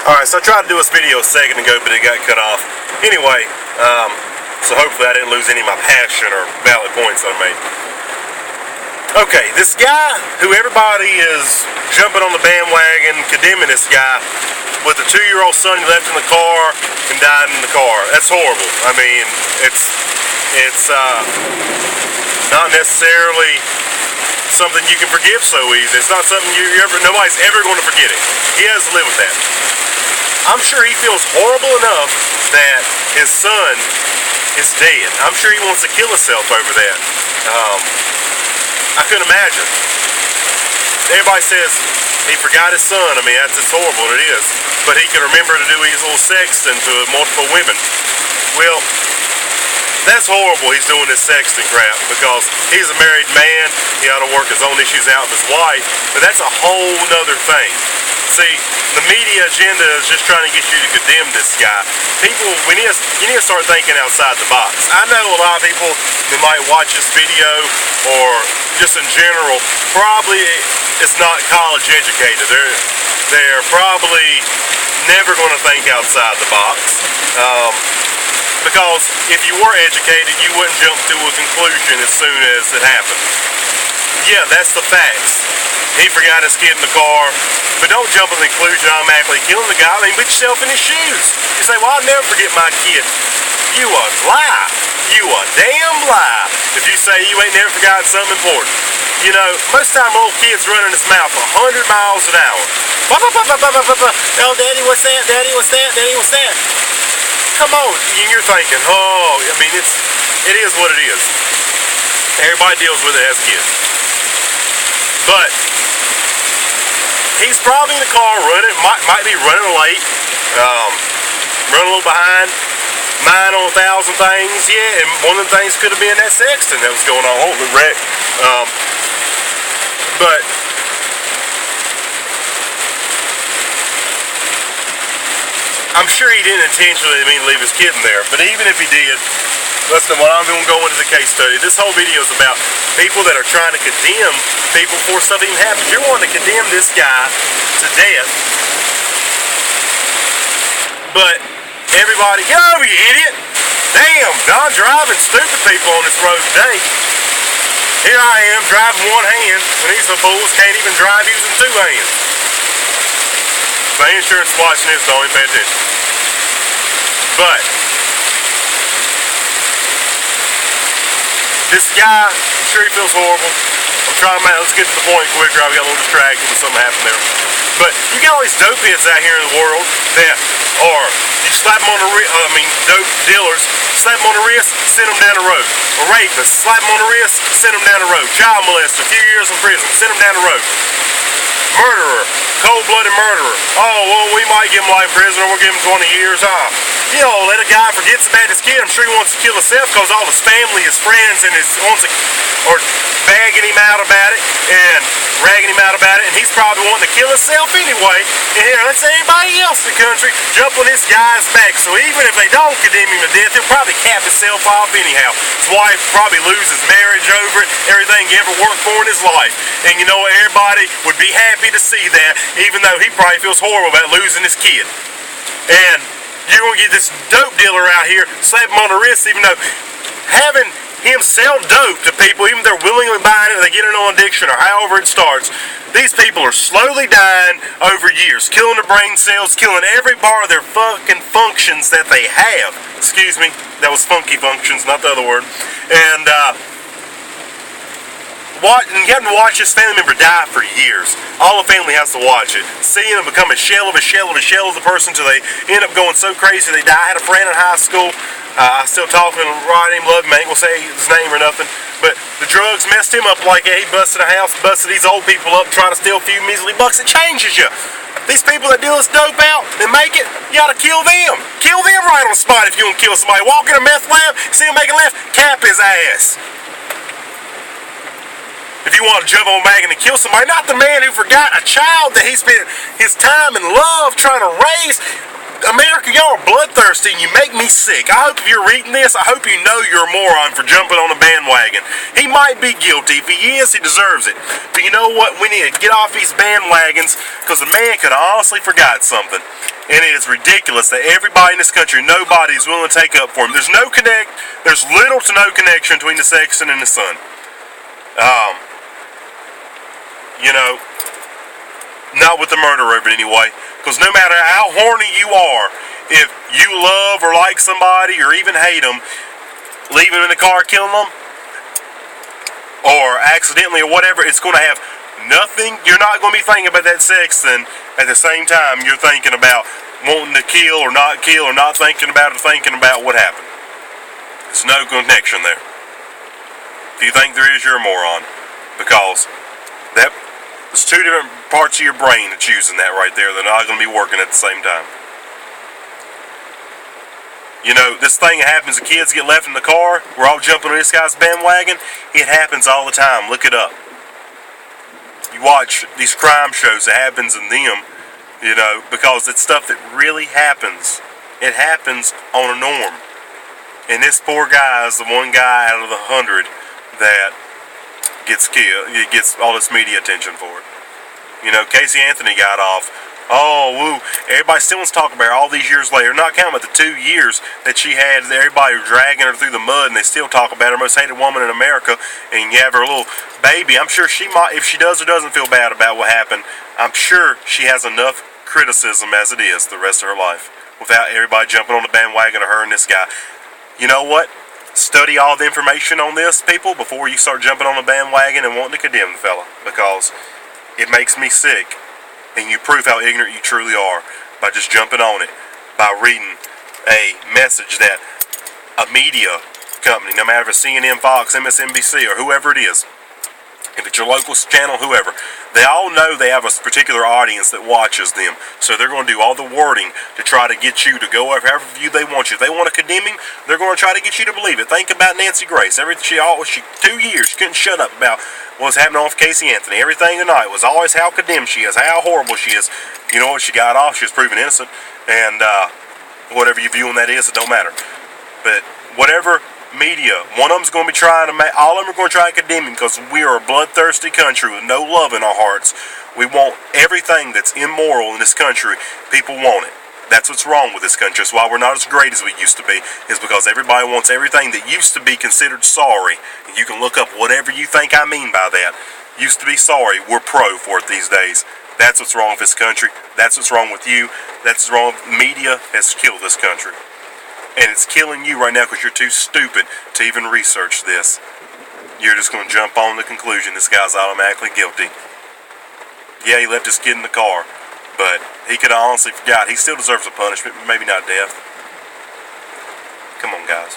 Alright, so I tried to do this video a second ago, but it got cut off. Anyway, so hopefully I didn't lose any of my passion or valid points that I made. Okay, this guy who everybody is jumping on the bandwagon, condemning this guy with a 2-year-old son he left in the car and died in the car. That's horrible. I mean, it's not necessarily something you can forgive so easy. It's not something nobody's ever going to forget it. He has to live with that. I'm sure he feels horrible enough that his son is dead. I'm sure he wants to kill himself over that. I couldn't imagine. Everybody says he forgot his son. I mean, that's horrible, and it is. But he can remember to do his little sexting to multiple women. Well, that's horrible he's doing this sexting crap, because he's a married man. He ought to work his own issues out with his wife. But that's a whole nother thing. See, the media agenda is just trying to get you to condemn this guy. People, you need to start thinking outside the box. I know a lot of people who might watch this video, or just in general, probably is not college educated. They're probably never going to think outside the box. Because if you were educated, you wouldn't jump to a conclusion as soon as it happened. Yeah, that's the facts. He forgot his kid in the car, but don't jump to the conclusion automatically killing the guy. I mean, put yourself in his shoes. You say, well, I'll never forget my kid. You a lie. You a damn lie. If you say you ain't never forgotten something important. You know, most of the time old kids running his mouth 100 miles an hour. Oh, Daddy, what's that? Daddy, what's that? Daddy, what's that? Come on. You're thinking, oh, I mean, it is what it is. Everybody deals with it as kids. But he's probably in the car running, might be running late, running a little behind, mind on 1,000 things, yeah, and one of the things could have been that sexting that was going on, holy wreck. But I'm sure he didn't intentionally leave his kid in there, but even if he did, listen, what I'm going to go into the case study. This whole video is about people that are trying to condemn people before something even happens. You're wanting to condemn this guy to death, but everybody, get over, you idiot! Damn, I'm driving stupid people on this road today. Here I am driving one hand when these fools can't even drive using two hands. My insurance is watching this, don't even pay attention. But this guy, I'm sure he feels horrible. I'm trying to let's get to the point quicker. I got a little distracted when something happened there. But you got all these dope heads out here in the world that are, you slap them on the wrist, dope dealers, slap them on the wrist, send them down the road. A rapist, slap them on the wrist, send them down the road. Child molester, a few years in prison, send them down the road. Murderer, cold-blooded murderer. Oh, well, we might give him life in prison, or we'll give him 20 years. You know, let a guy forgets about his kid. I'm sure he wants to kill himself because all his family, his friends, and are bagging him out about it and ragging him out about it, and he's probably wanting to kill himself anyway. And here, let's say anybody else in the country jump on this guy's back. So even if they don't condemn him to death, he'll probably cap himself off anyhow. His wife probably lose his marriage over it, everything he ever worked for in his life. And you know what? Everybody would be happy to see that, even though he probably feels horrible about losing his kid. And you're going to get this dope dealer out here, slap him on the wrist, even though having him sell dope to people, even if they're willingly buying it, they get it on addiction or however it starts, these people are slowly dying over years, killing their brain cells, killing every part of their fucking functions that they have. Excuse me, that was funky functions, not the other word. And having to watch this family member die for years. All the family has to watch it. Seeing them become a shell of the person until they end up going so crazy they die. I had a friend in high school. I still talk to him, right him, love him. I ain't gonna say his name or nothing. But the drugs messed him up like that. He busted a house, busted these old people up, trying to steal a few measly bucks. It changes you. These people that deal this dope out and make it, you gotta kill them. Kill them right on the spot if you want to kill somebody. Walk in a meth lab, see him making left, cap his ass. If you want to jump on back and kill somebody, not the man who forgot a child that he spent his time and love trying to raise. America, y'all are bloodthirsty and you make me sick. I hope if you're reading this, I hope you know you're a moron for jumping on a bandwagon. He might be guilty. If he is, he deserves it. But you know what? We need to get off these bandwagons because the man could have honestly forgot something. And it is ridiculous that everybody in this country, nobody's willing to take up for him. There's little to no connection between the sexton and the son. You know, not with the murder of it anyway. Because no matter how horny you are, if you love or like somebody or even hate them, leaving them in the car, killing them, or accidentally or whatever, it's going to have nothing. You're not going to be thinking about that sexton at the same time you're thinking about wanting to kill or not thinking about it or thinking about what happened. There's no connection there. If you think there is, you're a moron. Because there's two different parts of your brain that's using that right there. They're not going to be working at the same time. You know, this thing happens, the kids get left in the car, we're all jumping on this guy's bandwagon. It happens all the time. Look it up. You watch these crime shows, it happens in them, you know, because it's stuff that really happens. It happens on a norm. And this poor guy is the one guy out of the 100 that gets killed, gets all this media attention for it. You know, Casey Anthony got off. Oh, woo. Everybody still wants to talk about her all these years later. Not counting about the 2 years that she had, everybody was dragging her through the mud, and they still talk about her, most hated woman in America, and you have her little baby. I'm sure she might, if she does or doesn't feel bad about what happened, I'm sure she has enough criticism as it is the rest of her life, without everybody jumping on the bandwagon of her and this guy. You know what? Study all the information on this, people, before you start jumping on the bandwagon and wanting to condemn the fella, because it makes me sick. And you prove how ignorant you truly are by just jumping on it, by reading a message that a media company, no matter if it's CNN, Fox, MSNBC, or whoever it is, if it's your local channel, whoever, they all know they have a particular audience that watches them. So they're going to do all the wording to try to get you to go over however view they want you. If they want to condemn him, they're going to try to get you to believe it. Think about Nancy Grace. She 2 years, she couldn't shut up about what was happening with Casey Anthony. Everything tonight was always how condemned she is, how horrible she is. You know what? She got off. She was proven innocent. And whatever you view on that is, it don't matter. But whatever media, one of them's going to be trying to make, all of them are going to try to condemn him because we are a bloodthirsty country with no love in our hearts. We want everything that's immoral in this country. People want it. That's what's wrong with this country. That's why we're not as great as we used to be, is because everybody wants everything that used to be considered sorry. And you can look up whatever you think I mean by that. Used to be sorry, we're pro for it these days. That's what's wrong with this country. That's what's wrong with you. That's what's wrong with media. Has killed this country. And it's killing you right now because you're too stupid to even research this. You're just going to jump on the conclusion this guy's automatically guilty. Yeah, he left his kid in the car, but he could have honestly forgot. He still deserves a punishment, but maybe not death. Come on, guys.